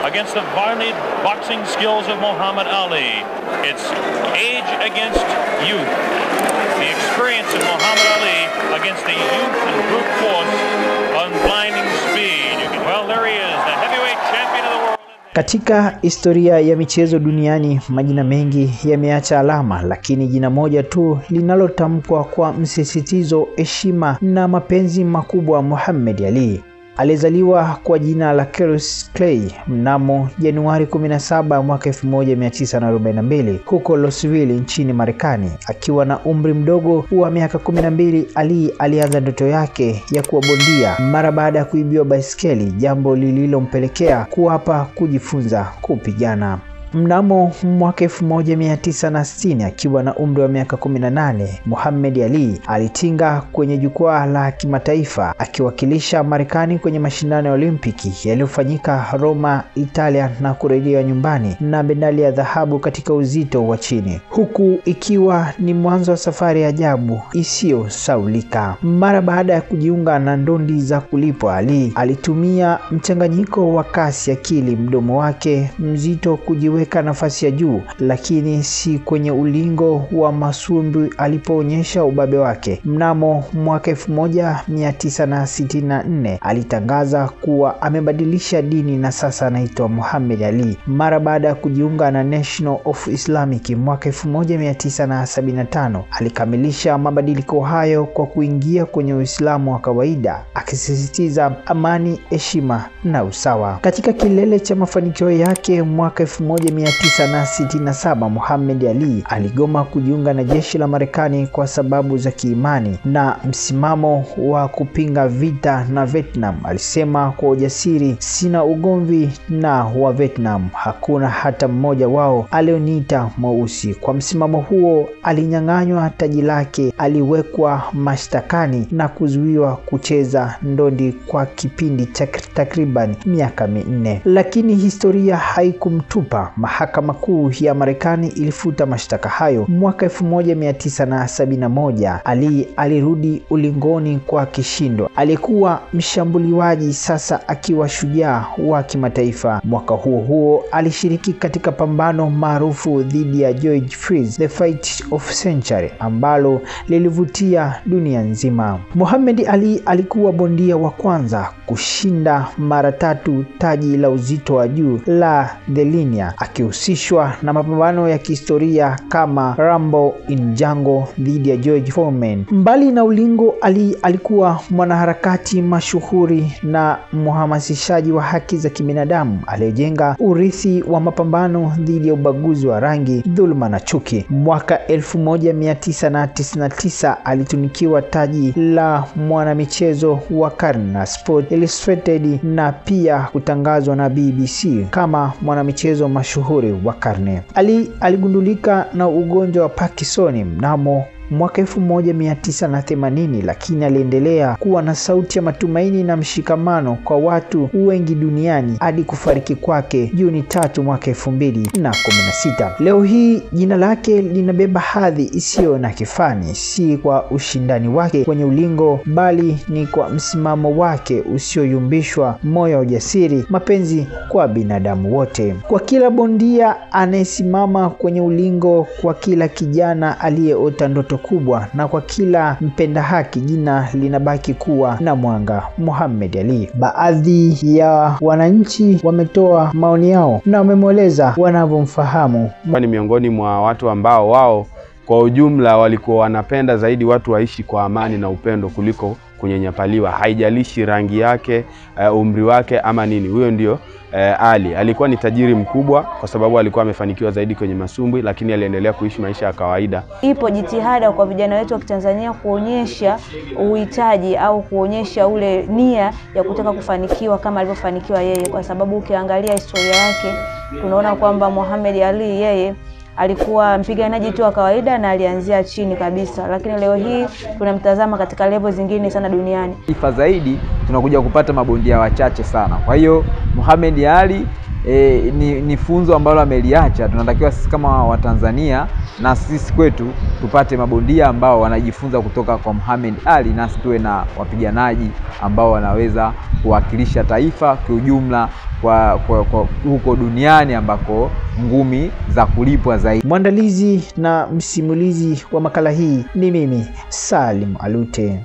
against the violent boxing skills of Muhammad Ali. It's age against youth. The experience of Muhammad Ali against the youth and brute force on blinding speed. Well, there he is, the heavyweight champion of the world. Katika historia ya michezo duniani, majina mengi yameacha alama, lakini jina moja tu linalotamkwa kwa msisitizo, heshima na mapenzi makubwa: Muhammad Ali. Alizaliwa kwa jina la Cassius Clay mnamo Januari 17 mwaka 1942 huko Louisville nchini Marekani. Akiwa na umri mdogo wa miaka 12, Ali alianza ndoto yake ya kuwa bondia mara baada ya kuibiwa baiskeli, jambo lililompelekea kuapa kujifunza kupigana. Mnamo mwaka 1960 akiwa na umri wa miaka 18, Muhammad Ali alitinga kwenye jukwaa la kimataifa akiwakilisha Marekani kwenye mashindano ya Olimpiki yaliyofanyika Roma, Italia, na kurejea nyumbani na medali ya dhahabu katika uzito wa chini, huku ikiwa ni mwanzo wa safari ya ajabu isiyosahaulika. Mara baada ya kujiunga na ndondi za kulipwa, Ali alitumia mchanganyiko wa kasi, akili, mdomo wake mzito kujiweka nafasi ya juu, lakini si kwenye ulingo wa masumbwi alipoonyesha ubabe wake. Mnamo mwaka 1964 alitangaza kuwa amebadilisha dini na sasa anaitwa Muhammad Ali. Mara baada ya kujiunga na National of Islamic mwaka 1975, alikamilisha mabadiliko hayo kwa kuingia kwenye Uislamu wa kawaida, akisisitiza amani, heshima na usawa. Katika kilele cha mafanikio yake mwaka 1967, Muhammad Ali aligoma kujiunga na jeshi la Marekani kwa sababu za kiimani na msimamo wa kupinga vita na Vietnam. Alisema kwa ujasiri, "Sina ugomvi na wa Vietnam, hakuna hata mmoja wao alioniita mweusi." Kwa msimamo huo alinyang'anywa taji lake, aliwekwa mashtakani na kuzuiwa kucheza ndondi kwa kipindi cha takriban miaka 4. Lakini historia haikumtupa. Mahakama Kuu ya Marekani ilifuta mashtaka hayo. Mwaka 1971 Ali alirudi ulingoni kwa kishindo. Alikuwa mshambuliaji sasa akiwa shujaa wa kimataifa. Mwaka huo alishiriki katika pambano maarufu dhidi ya George Fries, The Fight of Century, ambalo lilivutia dunia nzima. Muhammad Ali alikuwa bondia wa kwanza kushinda mara 3 taji la uzito wa juu la The Linear, akihusishwa na mapambano ya kihistoria kama Rumble in Jungle dhidi ya George Foreman. Mbali na ulingo, Ali alikuwa mwanaharakati mashuhuri na mhamasishaji wa haki za kibinadamu aliyejenga urithi wa mapambano dhidi ya ubaguzi wa rangi, dhuluma na chuki. Mwaka 1999 alitunikiwa taji la mwanamichezo wa karne na Sport Illustrated na pia kutangazwa na BBC kama mwanamichezo mashuhuri wa karne. Ali aligundulika na ugonjwa wa Parkinson mnamo mwaka 1980, lakini aliendelea kuwa na sauti ya matumaini na mshikamano kwa watu wengi duniani hadi kufariki kwake Juni 3 mwaka 2016. Leo hii jina lake linabeba hadhi isiyo na kifani, si kwa ushindani wake kwenye ulingo, bali ni kwa msimamo wake usioyumbishwa, moyo wa ujasiri, mapenzi kwa binadamu wote. Kwa kila bondia anayesimama kwenye ulingo, kwa kila kijana aliyeota ndoto kubwa, na kwa kila mpenda haki, jina linabaki kuwa na mwanga: Muhammad Ali. Baadhi ya wananchi wametoa maoni yao na wamemweleza wanavyomfahamu. Ni miongoni mwa watu ambao wao kwa ujumla walikuwa wanapenda zaidi watu waishi kwa amani na upendo kuliko kunyanyapaliwa, haijalishi rangi yake, umri wake ama nini. Huyo ndio Ali. Alikuwa ni tajiri mkubwa kwa sababu alikuwa amefanikiwa zaidi kwenye masumbwi, lakini aliendelea kuishi maisha ya kawaida. Ipo jitihada kwa vijana wetu wa Kitanzania kuonyesha uhitaji au kuonyesha ule nia ya kutaka kufanikiwa kama alivyofanikiwa yeye, kwa sababu ukiangalia historia yake tunaona kwamba Muhammad Ali yeye alikuwa mpiganaji tu wa kawaida na alianzia chini kabisa, lakini leo hii tunamtazama katika level zingine sana duniani. Sifa zaidi tunakuja kupata mabondia wachache sana. Kwa hiyo Muhammad Ali ni funzo ambalo ameliacha. Tunatakiwa sisi kama Watanzania na sisi kwetu tupate mabondia ambao wanajifunza kutoka kwa Muhammad Ali, nasi tuwe na wapiganaji ambao wanaweza kuwakilisha taifa kiujumla kwa huko duniani ambako ngumi za kulipwa zaidi. Mwandalizi na msimulizi wa makala hii ni mimi Salim Alute.